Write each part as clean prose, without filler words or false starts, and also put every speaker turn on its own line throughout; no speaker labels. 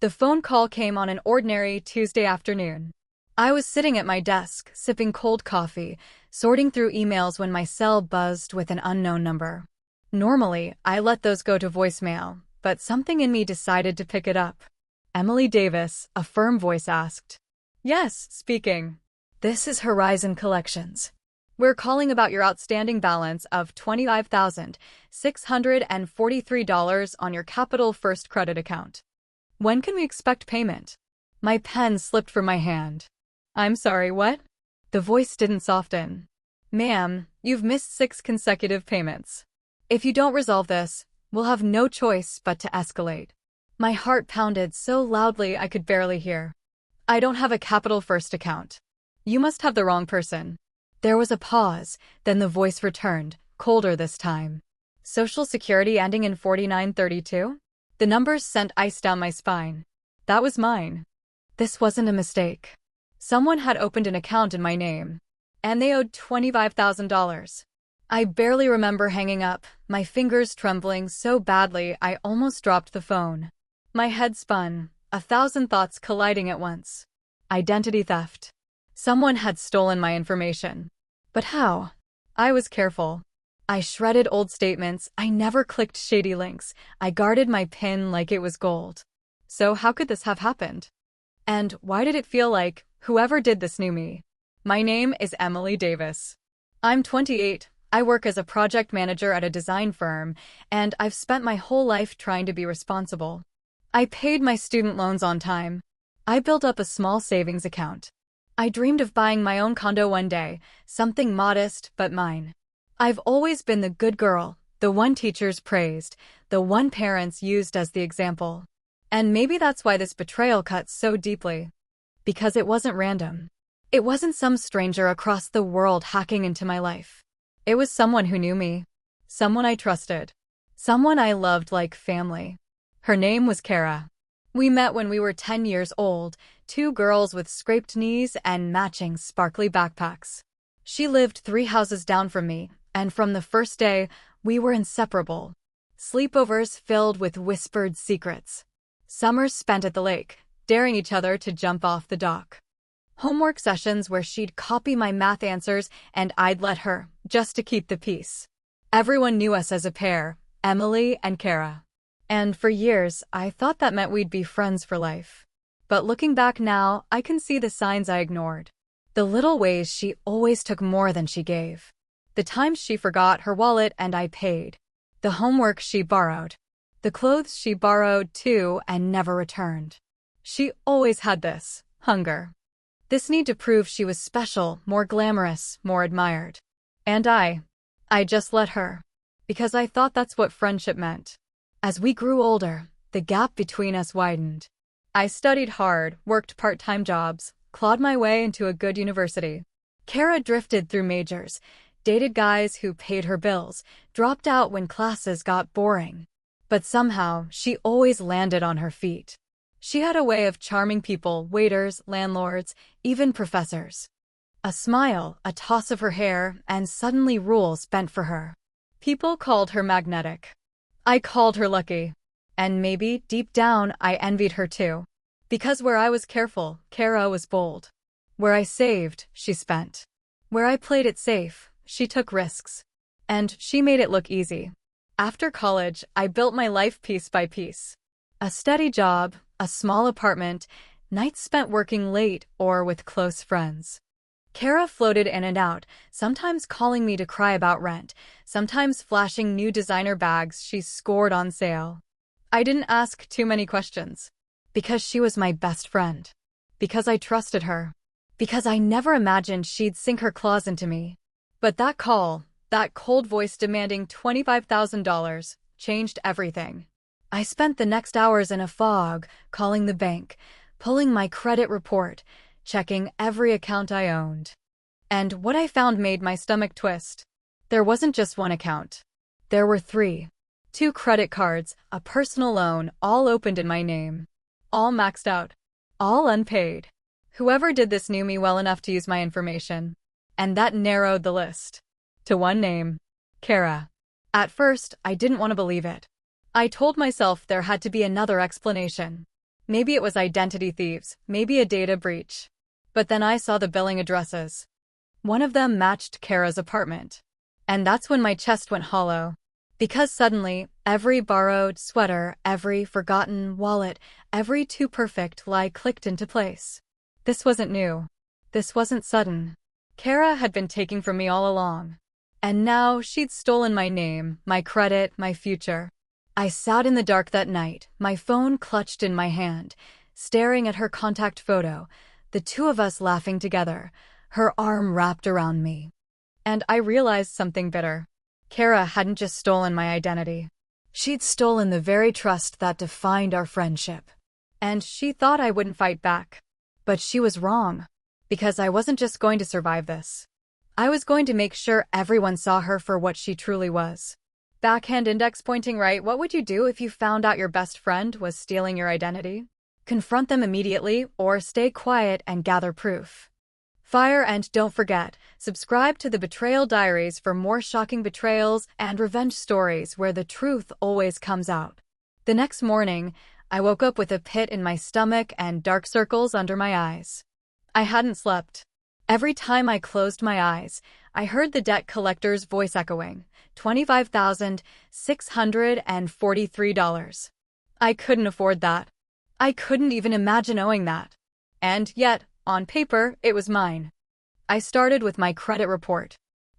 The phone call came on an ordinary Tuesday afternoon. I was sitting at my desk, sipping cold coffee, sorting through emails when my cell buzzed with an unknown number. Normally, I let those go to voicemail, but something in me decided to pick it up. Emily Davis, a firm voice asked. Yes, speaking. This is Horizon Collections. We're calling about your outstanding balance of $25,643 on your Capital First credit account. When can we expect payment? My pen slipped from my hand. I'm sorry, what? The voice didn't soften. Ma'am, you've missed 6 consecutive payments. If you don't resolve this, we'll have no choice but to escalate. My heart pounded so loudly I could barely hear. I don't have a Capital First account. You must have the wrong person. There was a pause, then the voice returned, colder this time. Social Security ending in 4932? The numbers sent ice down my spine. That was mine. This wasn't a mistake. Someone had opened an account in my name, and they owed $25,000. I barely remember hanging up, my fingers trembling so badly I almost dropped the phone. My head spun, 1,000 thoughts colliding at once. Identity theft. Someone had stolen my information. But how? I was careful. I shredded old statements, I never clicked shady links, I guarded my PIN like it was gold. So how could this have happened? And why did it feel like whoever did this knew me? My name is Emily Davis. I'm 28, I work as a project manager at a design firm, and I've spent my whole life trying to be responsible. I paid my student loans on time. I built up a small savings account. I dreamed of buying my own condo one day, something modest but mine. I've always been the good girl, the one teachers praised, the one parents used as the example. And maybe that's why this betrayal cuts so deeply. Because it wasn't random. It wasn't some stranger across the world hacking into my life. It was someone who knew me. Someone I trusted. Someone I loved like family. Her name was Kara. We met when we were 10 years old, 2 girls with scraped knees and matching sparkly backpacks. She lived 3 houses down from me, and from the first day, we were inseparable. Sleepovers filled with whispered secrets. Summers spent at the lake, daring each other to jump off the dock. Homework sessions where she'd copy my math answers and I'd let her, just to keep the peace. Everyone knew us as a pair, Emily and Kara. And for years, I thought that meant we'd be friends for life. But looking back now, I can see the signs I ignored. The little ways she always took more than she gave. The times she forgot her wallet and I paid. The homework she borrowed. The clothes she borrowed too and never returned. She always had this hunger. This need to prove she was special, more glamorous, more admired. And I just let her. Because I thought that's what friendship meant. As we grew older, the gap between us widened. I studied hard, worked part-time jobs, clawed my way into a good university. Kara drifted through majors, dated guys who paid her bills, dropped out when classes got boring. But somehow, she always landed on her feet. She had a way of charming people, waiters, landlords, even professors. A smile, a toss of her hair, and suddenly rules bent for her. People called her magnetic. I called her lucky. And maybe, deep down, I envied her too. Because where I was careful, Kara was bold. Where I saved, she spent. Where I played it safe, she took risks. And she made it look easy. After college, I built my life piece by piece. A steady job, a small apartment, nights spent working late or with close friends. Kara floated in and out, sometimes calling me to cry about rent, sometimes flashing new designer bags she scored on sale. I didn't ask too many questions. Because she was my best friend. Because I trusted her. Because I never imagined she'd sink her claws into me. But that call, that cold voice demanding $25,000, changed everything. I spent the next hours in a fog, calling the bank, pulling my credit report, checking every account I owned. And what I found made my stomach twist. There wasn't just one account. There were 3. 2 credit cards, a personal loan, all opened in my name. All maxed out. All unpaid. Whoever did this knew me well enough to use my information. And that narrowed the list. To one name. Kara. At first, I didn't want to believe it. I told myself there had to be another explanation. Maybe it was identity thieves, maybe a data breach. But then I saw the billing addresses. One of them matched Kara's apartment. And that's when my chest went hollow. Because suddenly, every borrowed sweater, every forgotten wallet, every too perfect lie clicked into place. This wasn't new. This wasn't sudden. Kara had been taking from me all along. And now she'd stolen my name, my credit, my future. I sat in the dark that night, my phone clutched in my hand, staring at her contact photo, the two of us laughing together, her arm wrapped around me. And I realized something bitter. Kara hadn't just stolen my identity. She'd stolen the very trust that defined our friendship. And she thought I wouldn't fight back. But she was wrong. Because I wasn't just going to survive this. I was going to make sure everyone saw her for what she truly was. Backhand index pointing right. What would you do if you found out your best friend was stealing your identity? Confront them immediately, or stay quiet and gather proof. Fire, and don't forget, subscribe to the Betrayal Diaries for more shocking betrayals and revenge stories where the truth always comes out. The next morning, I woke up with a pit in my stomach and dark circles under my eyes. I hadn't slept. Every time I closed my eyes, I heard the debt collector's voice echoing, $25,643. I couldn't afford that. I couldn't even imagine owing that. And yet, on paper, it was mine. I started with my credit report.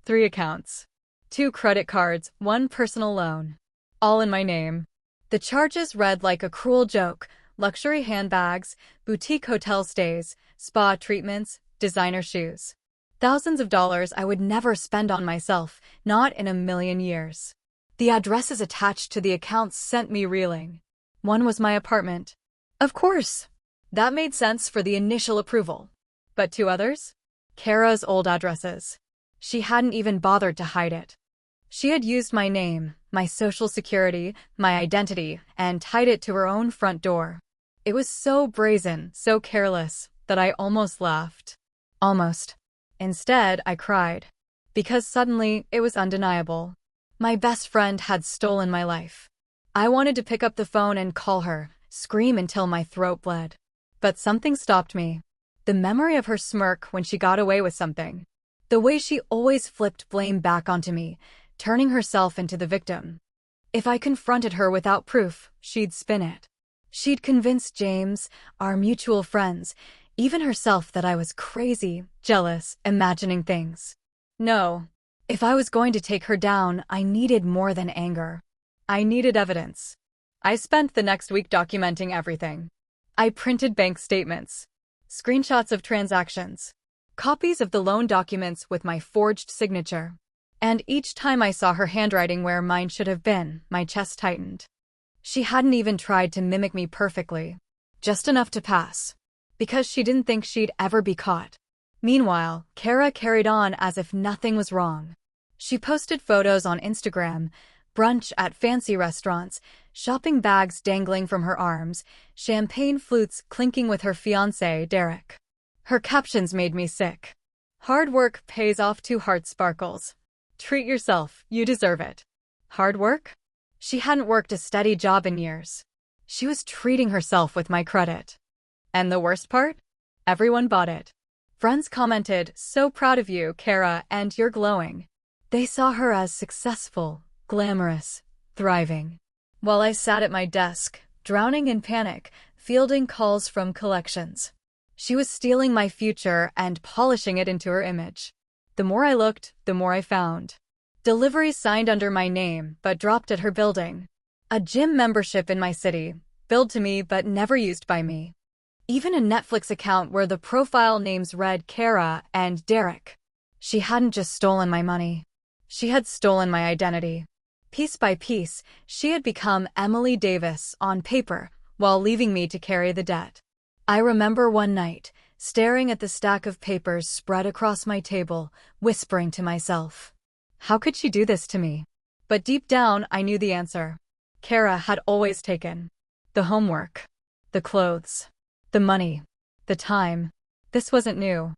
3 accounts. 2 credit cards, 1 personal loan. All in my name. The charges read like a cruel joke: luxury handbags, boutique hotel stays, spa treatments, designer shoes. Thousands of dollars I would never spend on myself, not in a million years. The addresses attached to the accounts sent me reeling. One was my apartment. Of course. That made sense for the initial approval. But 2 others? Kara's old addresses. She hadn't even bothered to hide it. She had used my name, my social security, my identity, and tied it to her own front door. It was so brazen, so careless, that I almost laughed. Almost. Instead, I cried. Because suddenly, it was undeniable. My best friend had stolen my life. I wanted to pick up the phone and call her, scream until my throat bled. But something stopped me. The memory of her smirk when she got away with something. The way she always flipped blame back onto me, turning herself into the victim. If I confronted her without proof, she'd spin it. She'd convince James, our mutual friends, even herself, that I was crazy, jealous, imagining things. No. If I was going to take her down, I needed more than anger. I needed evidence. I spent the next week documenting everything. I printed bank statements, screenshots of transactions, copies of the loan documents with my forged signature. And each time I saw her handwriting where mine should have been, my chest tightened. She hadn't even tried to mimic me perfectly. Just enough to pass. Because she didn't think she'd ever be caught. Meanwhile, Kara carried on as if nothing was wrong. She posted photos on Instagram, brunch at fancy restaurants, shopping bags dangling from her arms, champagne flutes clinking with her fiancé, Derek. Her captions made me sick. Hard work pays off to heart sparkles. Treat yourself, you deserve it. Hard work? She hadn't worked a steady job in years. She was treating herself with my credit. And the worst part? Everyone bought it. Friends commented, "So proud of you, Kara, and you're glowing." They saw her as successful, glamorous, thriving. While I sat at my desk, drowning in panic, fielding calls from collections. She was stealing my future and polishing it into her image. The more I looked, the more I found. Deliveries signed under my name, but dropped at her building. A gym membership in my city, billed to me but never used by me. Even a Netflix account where the profile names read Kara and Derek. She hadn't just stolen my money. She had stolen my identity. Piece by piece, she had become Emily Davis on paper, while leaving me to carry the debt. I remember one night, staring at the stack of papers spread across my table, whispering to myself, how could she do this to me? But deep down, I knew the answer. Kara had always taken the homework, the clothes, the money, the time. This wasn't new.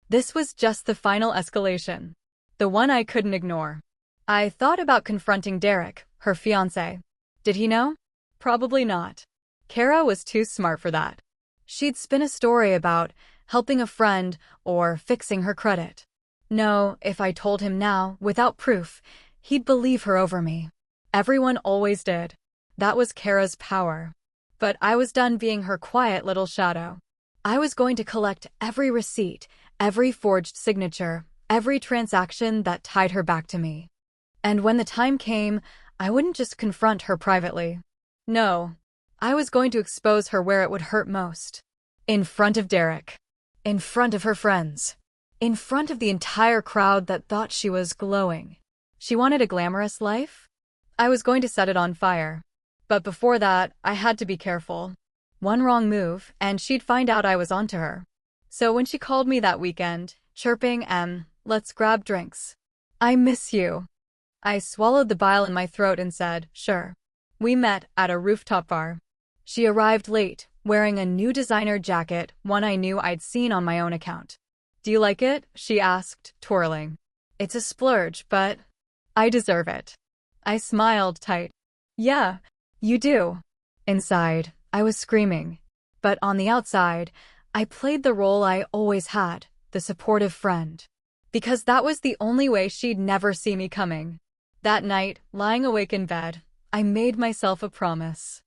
This was just the final escalation. The one I couldn't ignore. I thought about confronting Derek, her fiancé. Did he know? Probably not. Kara was too smart for that. She'd spin a story about helping a friend or fixing her credit. No, if I told him now, without proof, he'd believe her over me. Everyone always did. That was Kara's power. But I was done being her quiet little shadow. I was going to collect every receipt, every forged signature, every transaction that tied her back to me. And when the time came, I wouldn't just confront her privately. No, I was going to expose her where it would hurt most. In front of Derek. In front of her friends. In front of the entire crowd that thought she was glowing. She wanted a glamorous life? I was going to set it on fire. But before that, I had to be careful. One wrong move, and she'd find out I was onto her. So when she called me that weekend, chirping, let's grab drinks. I miss you. I swallowed the bile in my throat and said, sure. We met at a rooftop bar. She arrived late, wearing a new designer jacket, one I knew I'd seen on my own account. Do you like it? She asked, twirling. It's a splurge, but I deserve it. I smiled tight. Yeah, you do. Inside, I was screaming. But on the outside, I played the role I always had, the supportive friend. Because that was the only way she'd never see me coming. That night, lying awake in bed, I made myself a promise.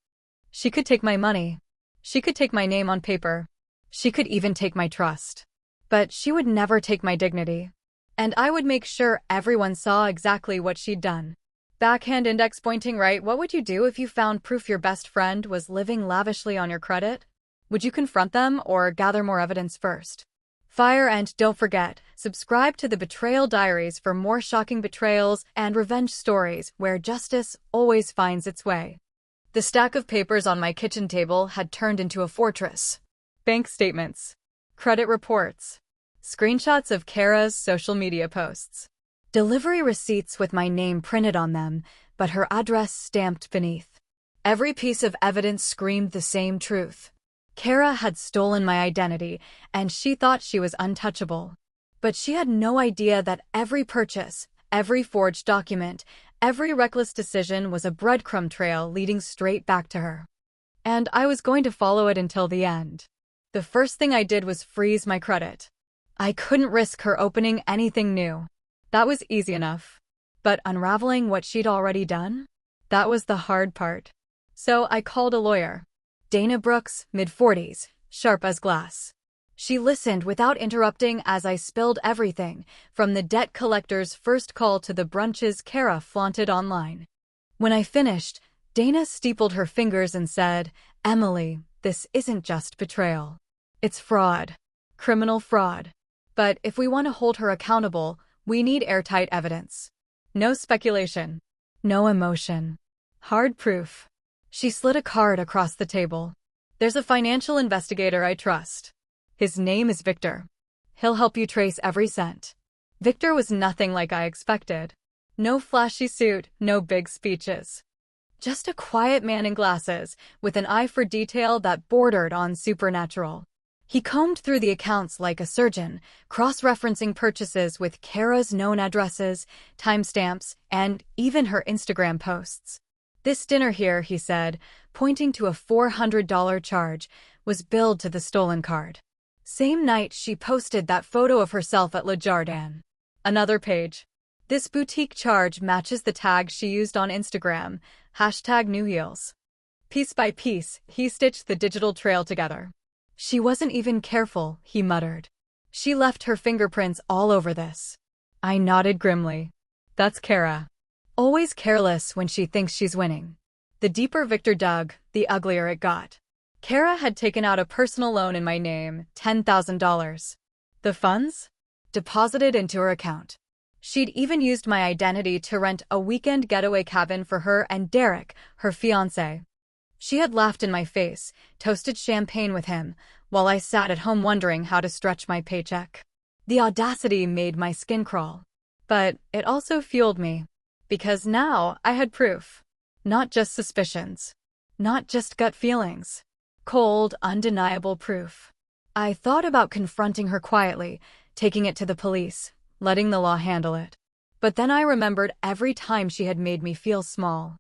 She could take my money. She could take my name on paper. She could even take my trust. But she would never take my dignity. And I would make sure everyone saw exactly what she'd done. Backhand index pointing right. What would you do if you found proof your best friend was living lavishly on your credit? Would you confront them or gather more evidence first? Fire, and don't forget, subscribe to the Betrayal Diaries for more shocking betrayals and revenge stories where justice always finds its way. The stack of papers on my kitchen table had turned into a fortress. Bank statements, credit reports, screenshots of Kara's social media posts, delivery receipts with my name printed on them, but her address stamped beneath. Every piece of evidence screamed the same truth. Kara had stolen my identity, and she thought she was untouchable. But she had no idea that every purchase, every forged document, every reckless decision was a breadcrumb trail leading straight back to her. And I was going to follow it until the end. The first thing I did was freeze my credit. I couldn't risk her opening anything new. That was easy enough. But unraveling what she'd already done? That was the hard part. So I called a lawyer. Dana Brooks, mid-40s, sharp as glass. She listened without interrupting as I spilled everything, from the debt collector's first call to the brunches Kara flaunted online. When I finished, Dana steepled her fingers and said, "Emily, this isn't just betrayal. It's fraud. Criminal fraud. But if we want to hold her accountable, we need airtight evidence. No speculation. No emotion. Hard proof." She slid a card across the table. "There's a financial investigator I trust. His name is Victor. He'll help you trace every cent." Victor was nothing like I expected. No flashy suit, no big speeches. Just a quiet man in glasses, with an eye for detail that bordered on supernatural. He combed through the accounts like a surgeon, cross-referencing purchases with Kara's known addresses, timestamps, and even her Instagram posts. "This dinner here," he said, pointing to a $400 charge, was billed to the stolen card. Same night, she posted that photo of herself at Le Jardin. Another page. "This boutique charge matches the tag she used on Instagram, #NewHeels." Piece by piece, he stitched the digital trail together. "She wasn't even careful," he muttered. "She left her fingerprints all over this." I nodded grimly. That's Kara. Always careless when she thinks she's winning. The deeper Victor dug, the uglier it got. Kara had taken out a personal loan in my name, $10,000. The funds? Deposited into her account. She'd even used my identity to rent a weekend getaway cabin for her and Derek, her fiancé. She had laughed in my face, toasted champagne with him, while I sat at home wondering how to stretch my paycheck. The audacity made my skin crawl. But it also fueled me. Because now I had proof. Not just suspicions. Not just gut feelings. Cold, undeniable proof. I thought about confronting her quietly, taking it to the police, letting the law handle it. But then I remembered every time she had made me feel small.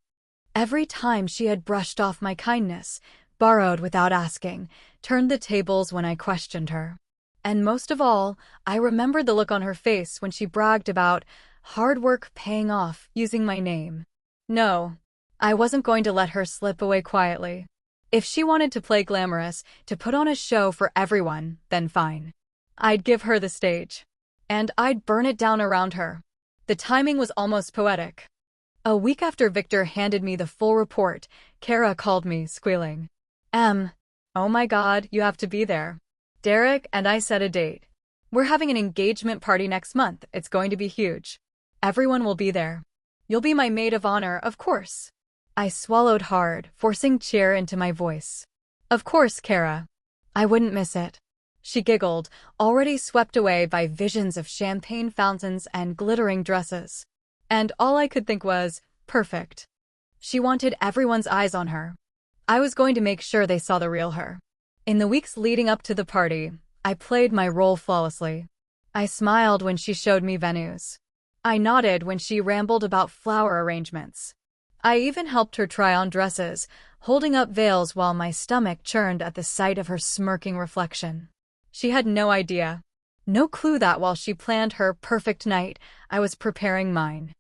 Every time she had brushed off my kindness, borrowed without asking, turned the tables when I questioned her. And most of all, I remembered the look on her face when she bragged about hard work paying off using my name. No, I wasn't going to let her slip away quietly. If she wanted to play glamorous, to put on a show for everyone, then fine. I'd give her the stage. And I'd burn it down around her. The timing was almost poetic. A week after Victor handed me the full report, Kara called me, squealing. Oh my God, you have to be there. Derek and I set a date. We're having an engagement party next month. It's going to be huge. Everyone will be there. You'll be my maid of honor, of course. I swallowed hard, forcing cheer into my voice. Of course, Kara. I wouldn't miss it. She giggled, already swept away by visions of champagne fountains and glittering dresses. And all I could think was, perfect. She wanted everyone's eyes on her. I was going to make sure they saw the real her. In the weeks leading up to the party, I played my role flawlessly. I smiled when she showed me venues. I nodded when she rambled about flower arrangements. I even helped her try on dresses, holding up veils while my stomach churned at the sight of her smirking reflection. She had no idea. No clue that while she planned her perfect night, I was preparing mine.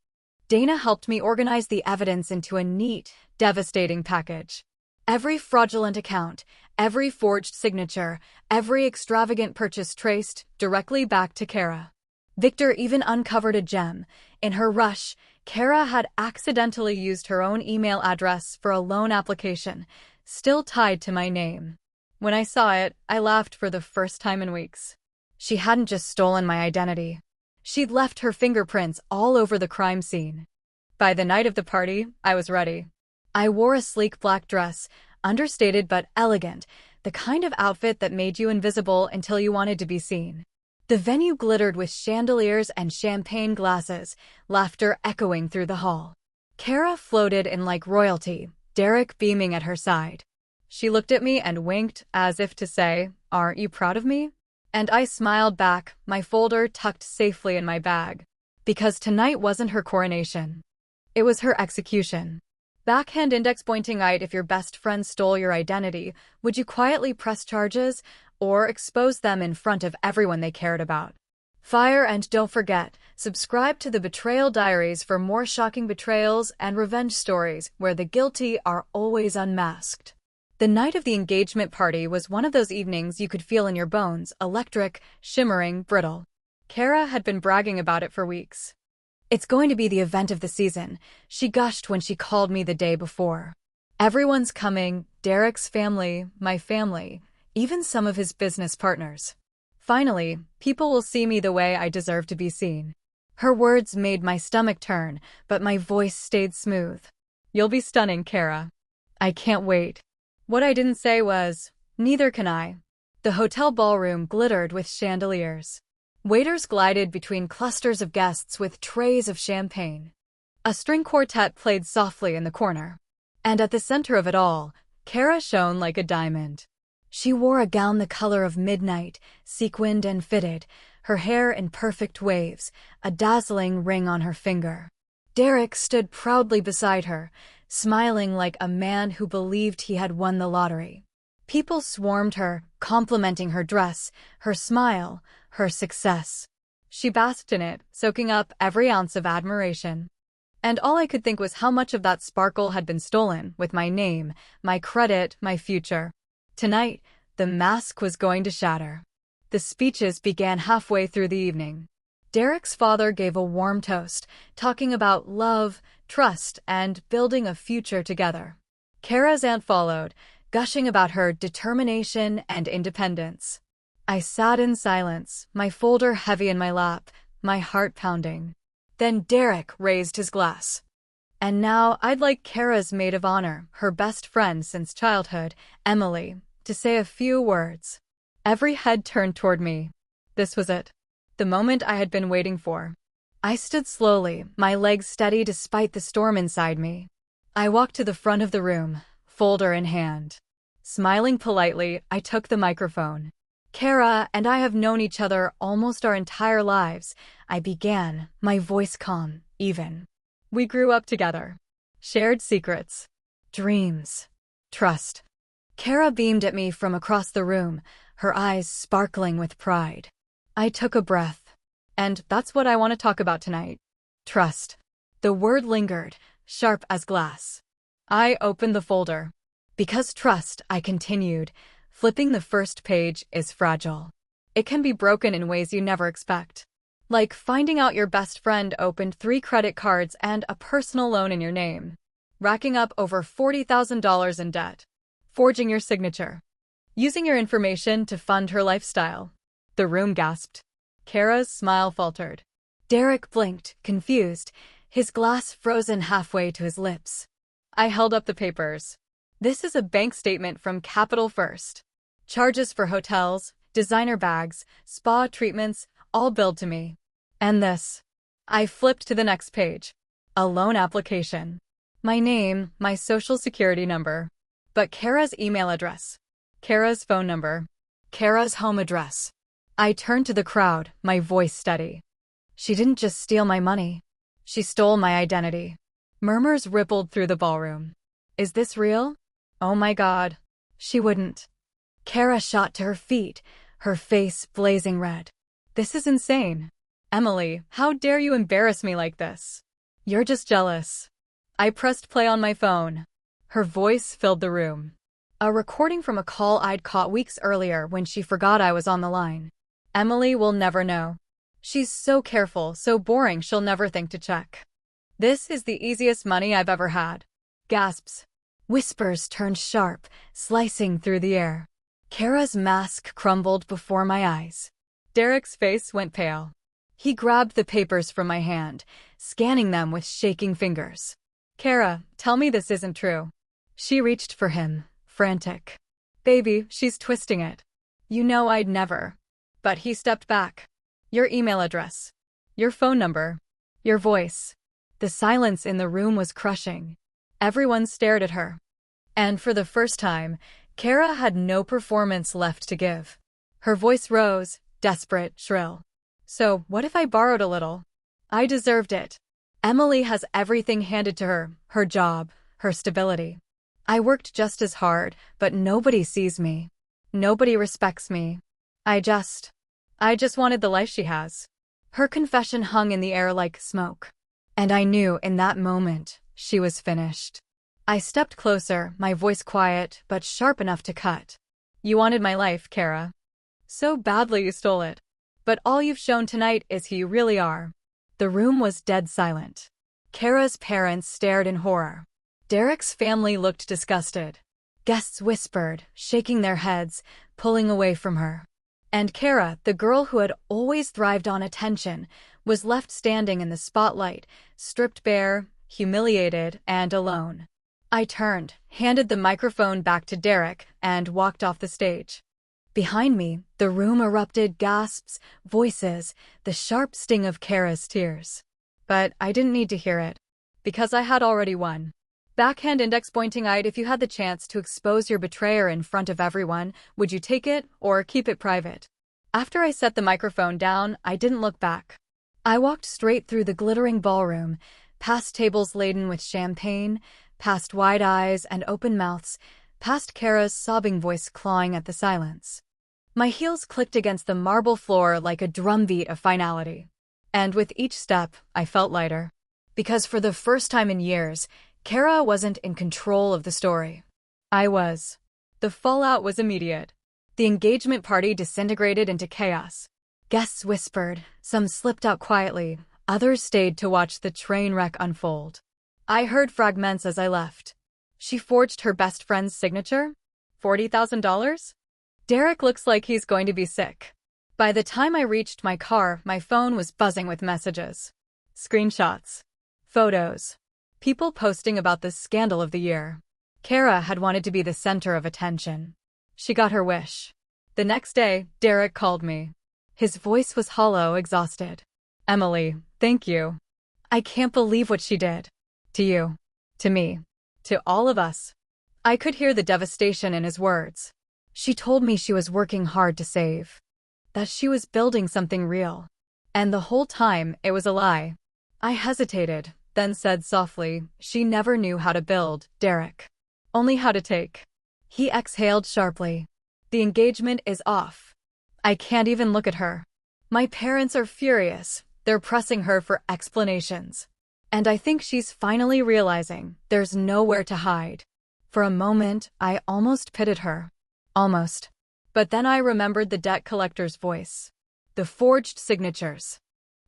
Dana helped me organize the evidence into a neat, devastating package. Every fraudulent account, every forged signature, every extravagant purchase traced directly back to Kara. Victor even uncovered a gem. In her rush, Kara had accidentally used her own email address for a loan application, still tied to my name. When I saw it, I laughed for the first time in weeks. She hadn't just stolen my identity. She'd left her fingerprints all over the crime scene. By the night of the party, I was ready. I wore a sleek black dress, understated but elegant, the kind of outfit that made you invisible until you wanted to be seen. The venue glittered with chandeliers and champagne glasses, laughter echoing through the hall. Kara floated in like royalty, Derek beaming at her side. She looked at me and winked, as if to say, "Aren't you proud of me?" And I smiled back, my folder tucked safely in my bag. Because tonight wasn't her coronation. It was her execution. Backhand index pointing out, if your best friend stole your identity, would you quietly press charges or expose them in front of everyone they cared about? Fire, and don't forget, subscribe to the Betrayal Diaries for more shocking betrayals and revenge stories where the guilty are always unmasked. The night of the engagement party was one of those evenings you could feel in your bones, electric, shimmering, brittle. Kara had been bragging about it for weeks. It's going to be the event of the season, she gushed when she called me the day before. Everyone's coming, Derek's family, my family, even some of his business partners. Finally, people will see me the way I deserve to be seen. Her words made my stomach turn, but my voice stayed smooth. You'll be stunning, Kara. I can't wait. What I didn't say was, neither can I. The hotel ballroom glittered with chandeliers. Waiters glided between clusters of guests with trays of champagne. A string quartet played softly in the corner. And at the center of it all, Kara shone like a diamond. She wore a gown the color of midnight, sequined and fitted, her hair in perfect waves, a dazzling ring on her finger. Derek stood proudly beside her, smiling like a man who believed he had won the lottery. People swarmed her, complimenting her dress, her smile, her success. She basked in it, soaking up every ounce of admiration. And all I could think was how much of that sparkle had been stolen, with my name, my credit, my future. Tonight, the mask was going to shatter. The speeches began halfway through the evening. Derek's father gave a warm toast, talking about love, trust, and building a future together. Kara's aunt followed, gushing about her determination and independence. I sat in silence, my folder heavy in my lap, my heart pounding. Then Derek raised his glass. And now I'd like Kara's maid of honor, her best friend since childhood, Emily, to say a few words. Every head turned toward me. This was it. The moment I had been waiting for. I stood slowly, my legs steady despite the storm inside me. I walked to the front of the room, folder in hand. Smiling politely, I took the microphone. Kara and I have known each other almost our entire lives, I began, my voice calm, even. We grew up together. Shared secrets. Dreams. Trust. Kara beamed at me from across the room, her eyes sparkling with pride. I took a breath. And that's what I want to talk about tonight. Trust. The word lingered, sharp as glass. I opened the folder. Because trust, I continued, flipping the first page, is fragile. It can be broken in ways you never expect. Like finding out your best friend opened 3 credit cards and a personal loan in your name, racking up over $40,000 in debt, forging your signature, using your information to fund her lifestyle. The room gasped. Kara's smile faltered. Derek blinked, confused, his glass frozen halfway to his lips. I held up the papers. This is a bank statement from Capital First. Charges for hotels, designer bags, spa treatments, all billed to me. And this. I flipped to the next page. A loan application. My name, my social security number. But Kara's email address. Kara's phone number. Kara's home address. I turned to the crowd, my voice steady. She didn't just steal my money. She stole my identity. Murmurs rippled through the ballroom. Is this real? Oh my God. She wouldn't. Kara shot to her feet, her face blazing red. This is insane. Emily, how dare you embarrass me like this? You're just jealous. I pressed play on my phone. Her voice filled the room. A recording from a call I'd caught weeks earlier when she forgot I was on the line. Emily will never know. She's so careful, so boring she'll never think to check. This is the easiest money I've ever had. Gasps. Whispers turned sharp, slicing through the air. Kara's mask crumbled before my eyes. Derek's face went pale. He grabbed the papers from my hand, scanning them with shaking fingers. Kara, tell me this isn't true. She reached for him, frantic. Baby, she's twisting it. You know I'd never. But he stepped back. Your email address. Your phone number. Your voice. The silence in the room was crushing. Everyone stared at her. And for the first time, Kara had no performance left to give. Her voice rose, desperate, shrill. So, what if I borrowed a little? I deserved it. Emily has everything handed to her, her job, her stability. I worked just as hard, but nobody sees me. Nobody respects me. I just wanted the life she has. Her confession hung in the air like smoke. And I knew in that moment, she was finished. I stepped closer, my voice quiet, but sharp enough to cut. You wanted my life, Kara. So badly you stole it. But all you've shown tonight is who you really are. The room was dead silent. Kara's parents stared in horror. Derek's family looked disgusted. Guests whispered, shaking their heads, pulling away from her. And Kara, the girl who had always thrived on attention, was left standing in the spotlight, stripped bare, humiliated, and alone. I turned, handed the microphone back to Derek, and walked off the stage. Behind me, the room erupted gasps, voices, the sharp sting of Kara's tears. But I didn't need to hear it. Because I had already won. Backhand index pointing eyed, if you had the chance to expose your betrayer in front of everyone, would you take it or keep it private? After I set the microphone down, I didn't look back. I walked straight through the glittering ballroom, past tables laden with champagne, past wide eyes and open mouths, past Kara's sobbing voice clawing at the silence. My heels clicked against the marble floor like a drumbeat of finality. And with each step, I felt lighter. Because for the first time in years, Kara wasn't in control of the story. I was. The fallout was immediate. The engagement party disintegrated into chaos. Guests whispered, some slipped out quietly, others stayed to watch the train wreck unfold. I heard fragments as I left. She forged her best friend's signature? $40,000? Derek looks like he's going to be sick. By the time I reached my car, my phone was buzzing with messages. Screenshots. Photos. People posting about the scandal of the year. Kara had wanted to be the center of attention. She got her wish. The next day, Derek called me. His voice was hollow, exhausted. Emily, thank you. I can't believe what she did. To you. To me. To all of us. I could hear the devastation in his words. She told me she was working hard to save. That she was building something real. And the whole time, it was a lie. I hesitated, then said softly, she never knew how to build, Derek. Only how to take. He exhaled sharply. The engagement is off. I can't even look at her. My parents are furious. They're pressing her for explanations. And I think she's finally realizing there's nowhere to hide. For a moment, I almost pitied her. Almost. But then I remembered the debt collector's voice. The forged signatures.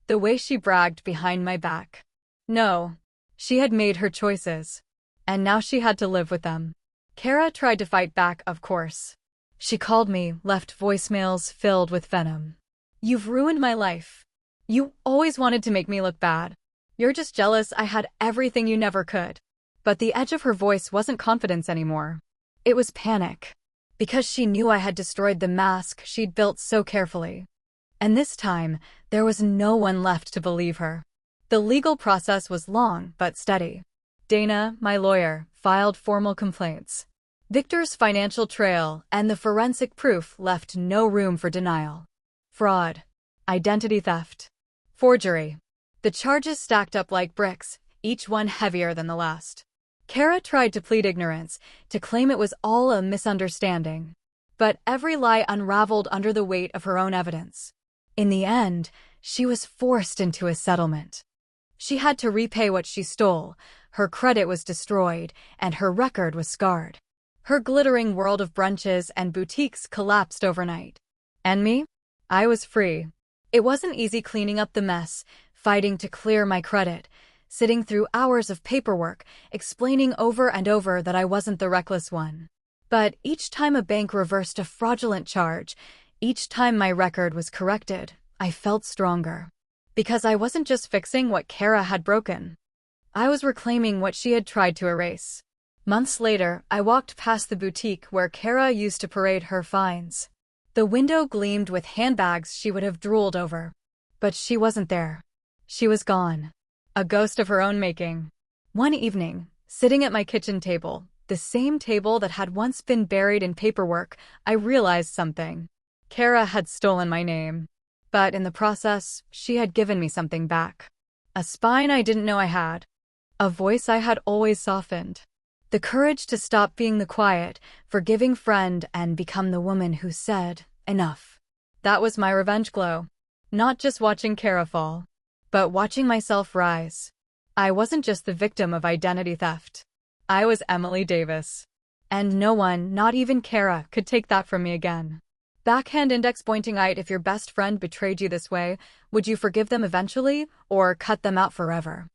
The way she bragged behind my back. No. She had made her choices. And now she had to live with them. Kara tried to fight back, of course. She called me, left voicemails filled with venom. You've ruined my life. You always wanted to make me look bad. You're just jealous I had everything you never could. But the edge of her voice wasn't confidence anymore. It was panic. Because she knew I had destroyed the mask she'd built so carefully. And this time, there was no one left to believe her. The legal process was long but steady. Dana, my lawyer, filed formal complaints. Victor's financial trail and the forensic proof left no room for denial. Fraud. Identity theft. Forgery. The charges stacked up like bricks, each one heavier than the last. Kara tried to plead ignorance, to claim it was all a misunderstanding. But every lie unraveled under the weight of her own evidence. In the end, she was forced into a settlement. She had to repay what she stole, her credit was destroyed, and her record was scarred. Her glittering world of brunches and boutiques collapsed overnight. And me? I was free. It wasn't easy cleaning up the mess, fighting to clear my credit, sitting through hours of paperwork, explaining over and over that I wasn't the reckless one. But each time a bank reversed a fraudulent charge, each time my record was corrected, I felt stronger. Because I wasn't just fixing what Kara had broken. I was reclaiming what she had tried to erase. Months later, I walked past the boutique where Kara used to parade her finds. The window gleamed with handbags she would have drooled over. But she wasn't there. She was gone. A ghost of her own making. One evening, sitting at my kitchen table, the same table that had once been buried in paperwork, I realized something. Kara had stolen my name. But in the process, she had given me something back. A spine I didn't know I had. A voice I had always softened. The courage to stop being the quiet, forgiving friend and become the woman who said, enough. That was my revenge glow. Not just watching Kara fall, but watching myself rise. I wasn't just the victim of identity theft. I was Emily Davis. And no one, not even Kara, could take that from me again. Backhand index pointing out, if your best friend betrayed you this way, would you forgive them eventually, or cut them out forever?